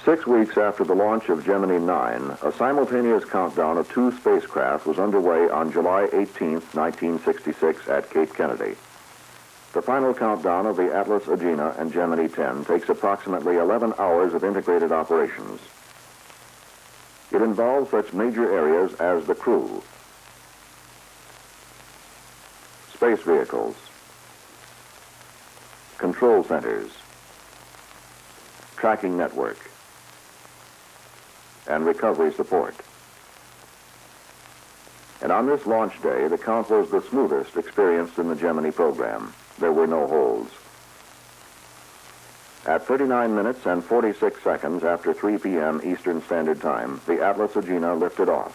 6 weeks after the launch of Gemini 9, a simultaneous countdown of 2 spacecraft was underway on July 18, 1966 at Cape Kennedy. The final countdown of the Atlas Agena and Gemini 10 takes approximately 11 hours of integrated operations. It involves such major areas as the crew, space vehicles, control centers, tracking network, and recovery support. And on this launch day, the count was the smoothest experienced in the Gemini program. There were no holds. At 39 minutes and 46 seconds after 3 p.m. Eastern Standard Time, the Atlas Agena lifted off.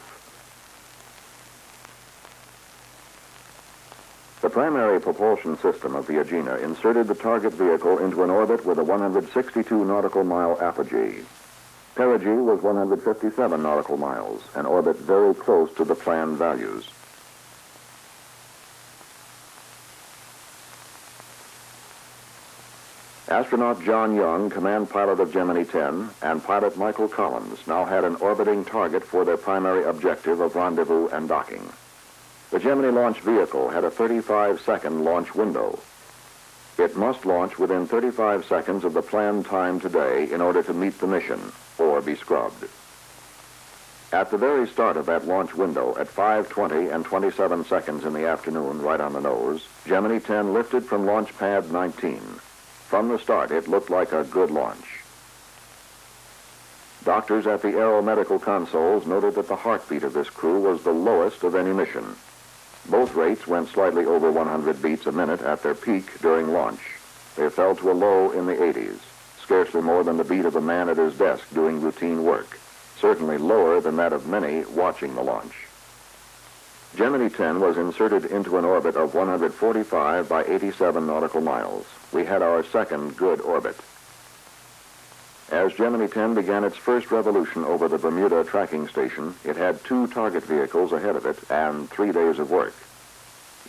The primary propulsion system of the Agena inserted the target vehicle into an orbit with a 162 nautical mile apogee. Perigee was 157 nautical miles, an orbit very close to the planned values. Astronaut John Young, command pilot of Gemini 10, and pilot Michael Collins now had an orbiting target for their primary objective of rendezvous and docking. The Gemini launch vehicle had a 35-second launch window. It must launch within 35 seconds of the planned time today in order to meet the mission, or be scrubbed. At the very start of that launch window, at 5:20 and 27 seconds in the afternoon, right on the nose, Gemini 10 lifted from launch pad 19. From the start, it looked like a good launch. Doctors at the aeromedical consoles noted that the heartbeat of this crew was the lowest of any mission. Both rates went slightly over 100 beats a minute at their peak during launch. They fell to a low in the 80s, scarcely more than the beat of a man at his desk doing routine work, certainly lower than that of many watching the launch. Gemini 10 was inserted into an orbit of 145 by 87 nautical miles. We had our second good orbit. As Gemini 10 began its first revolution over the Bermuda tracking station, it had 2 target vehicles ahead of it and 3 days of work.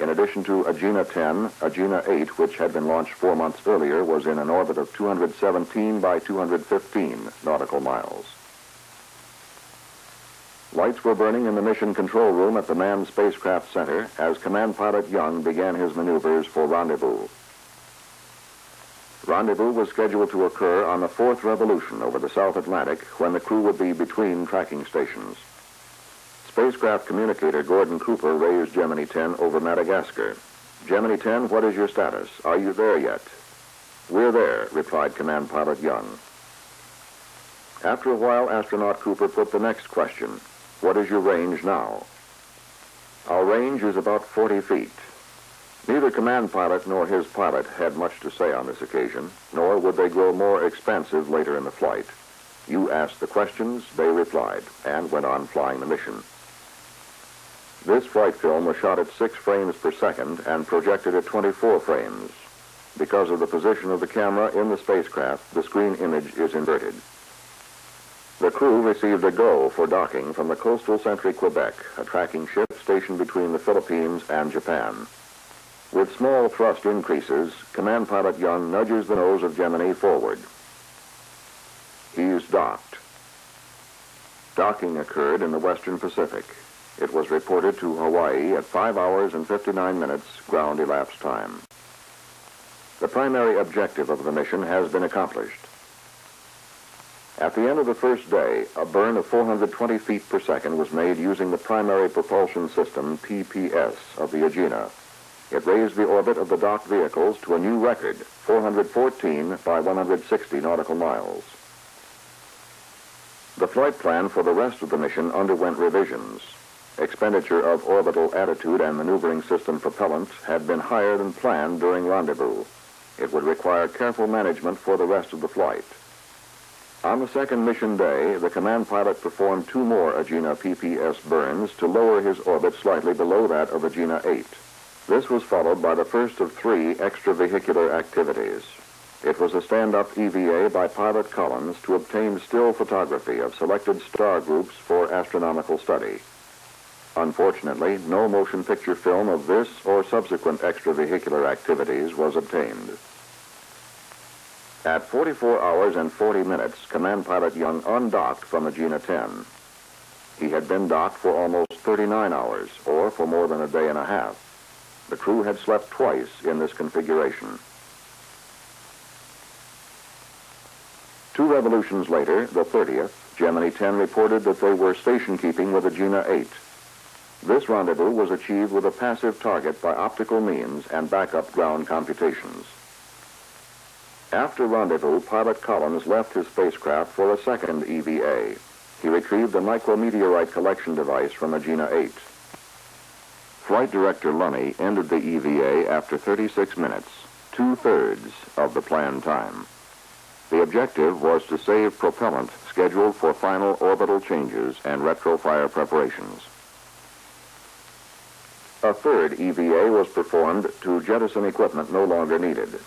In addition to Agena 10, Agena 8, which had been launched 4 months earlier, was in an orbit of 217 by 215 nautical miles. Lights were burning in the mission control room at the Manned Spacecraft Center as Command Pilot Young began his maneuvers for rendezvous. Rendezvous was scheduled to occur on the 4th revolution over the South Atlantic, when the crew would be between tracking stations. Spacecraft communicator Gordon Cooper raised Gemini 10 over Madagascar. "Gemini 10, what is your status? Are you there yet?" "We're there," replied Command Pilot Young. After a while, astronaut Cooper put the next question. "What is your range now?" "Our range is about 40 feet. Neither command pilot nor his pilot had much to say on this occasion, nor would they grow more expansive later in the flight. You asked the questions, they replied, and went on flying the mission. This flight film was shot at 6 frames per second and projected at 24 frames. Because of the position of the camera in the spacecraft, the screen image is inverted. The crew received a go for docking from the Coastal Sentry Quebec, a tracking ship stationed between the Philippines and Japan. With small thrust increases, Command Pilot Young nudges the nose of Gemini forward. He's docked. Docking occurred in the Western Pacific. It was reported to Hawaii at 5 hours and 59 minutes ground elapsed time. The primary objective of the mission has been accomplished. At the end of the first day, a burn of 420 feet per second was made using the primary propulsion system, PPS, of the Agena. It raised the orbit of the docked vehicles to a new record, 414 by 160 nautical miles. The flight plan for the rest of the mission underwent revisions. Expenditure of orbital attitude and maneuvering system propellant had been higher than planned during rendezvous. It would require careful management for the rest of the flight. On the second mission day, the command pilot performed 2 more Agena PPS burns to lower his orbit slightly below that of Agena 8. This was followed by the first of 3 extravehicular activities. It was a stand-up EVA by Pilot Collins to obtain still photography of selected star groups for astronomical study. Unfortunately, no motion picture film of this or subsequent extravehicular activities was obtained. At 44 hours and 40 minutes, Command Pilot Young undocked from the Gemini 10. He had been docked for almost 39 hours, or for more than a day and a half. The crew had slept twice in this configuration. 2 revolutions later, the 30th, Gemini 10 reported that they were station keeping with the Gemini 8. This rendezvous was achieved with a passive target by optical means and backup ground computations. After rendezvous, Pilot Collins left his spacecraft for a second EVA. He retrieved a micrometeorite collection device from the Gemini 8. Flight Director Lunny ended the EVA after 36 minutes, 2/3 of the planned time. The objective was to save propellant scheduled for final orbital changes and retrofire preparations. A third EVA was performed to jettison equipment no longer needed.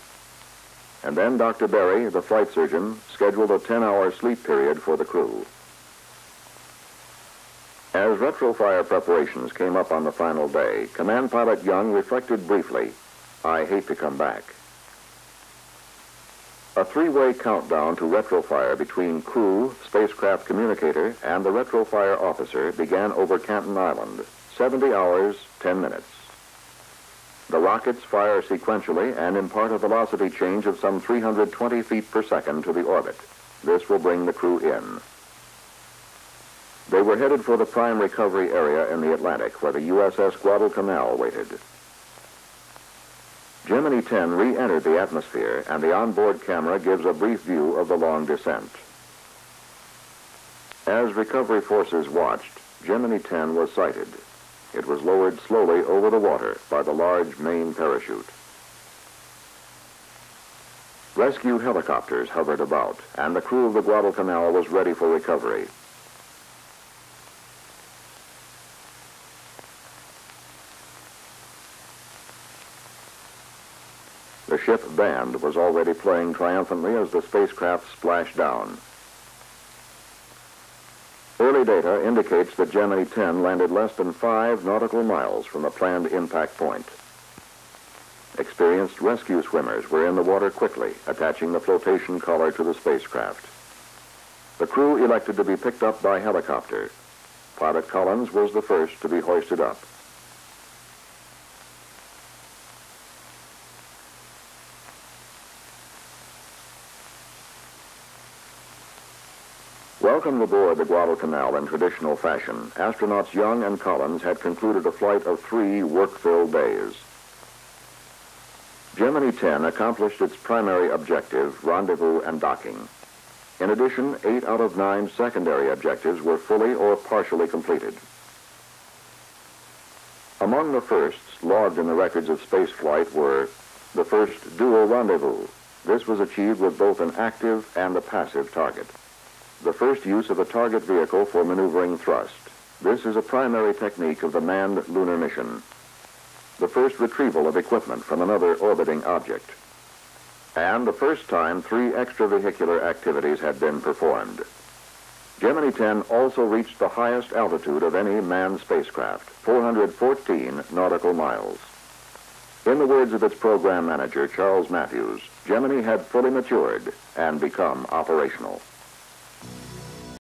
And then Dr. Berry, the flight surgeon, scheduled a 10-hour sleep period for the crew. As retrofire preparations came up on the final day, Command Pilot Young reflected briefly, "I hate to come back." A 3-way countdown to retrofire between crew, spacecraft communicator, and the retrofire officer began over Canton Island, 70 hours, 10 minutes. The rockets fire sequentially and impart a velocity change of some 320 feet per second to the orbit. This will bring the crew in. They were headed for the prime recovery area in the Atlantic, where the USS Guadalcanal waited. Gemini 10 re-entered the atmosphere, and the onboard camera gives a brief view of the long descent. As recovery forces watched, Gemini 10 was sighted. It was lowered slowly over the water by the large main parachute. Rescue helicopters hovered about, and the crew of the Guadalcanal was ready for recovery. The ship band was already playing triumphantly as the spacecraft splashed down. Early data indicates that Gemini 10 landed less than 5 nautical miles from the planned impact point. Experienced rescue swimmers were in the water quickly, attaching the flotation collar to the spacecraft. The crew elected to be picked up by helicopter. Pilot Collins was the first to be hoisted up. Welcomed aboard the Guadalcanal in traditional fashion, astronauts Young and Collins had concluded a flight of 3 work-filled days. Gemini 10 accomplished its primary objective, rendezvous and docking. In addition, 8 out of 9 secondary objectives were fully or partially completed. Among the firsts logged in the records of spaceflight were the first dual rendezvous. This was achieved with both an active and a passive target. The first use of a target vehicle for maneuvering thrust. This is a primary technique of the manned lunar mission. The first retrieval of equipment from another orbiting object. And the first time 3 extravehicular activities had been performed. Gemini 10 also reached the highest altitude of any manned spacecraft, 414 nautical miles. In the words of its program manager, Charles Matthews, Gemini had fully matured and become operational.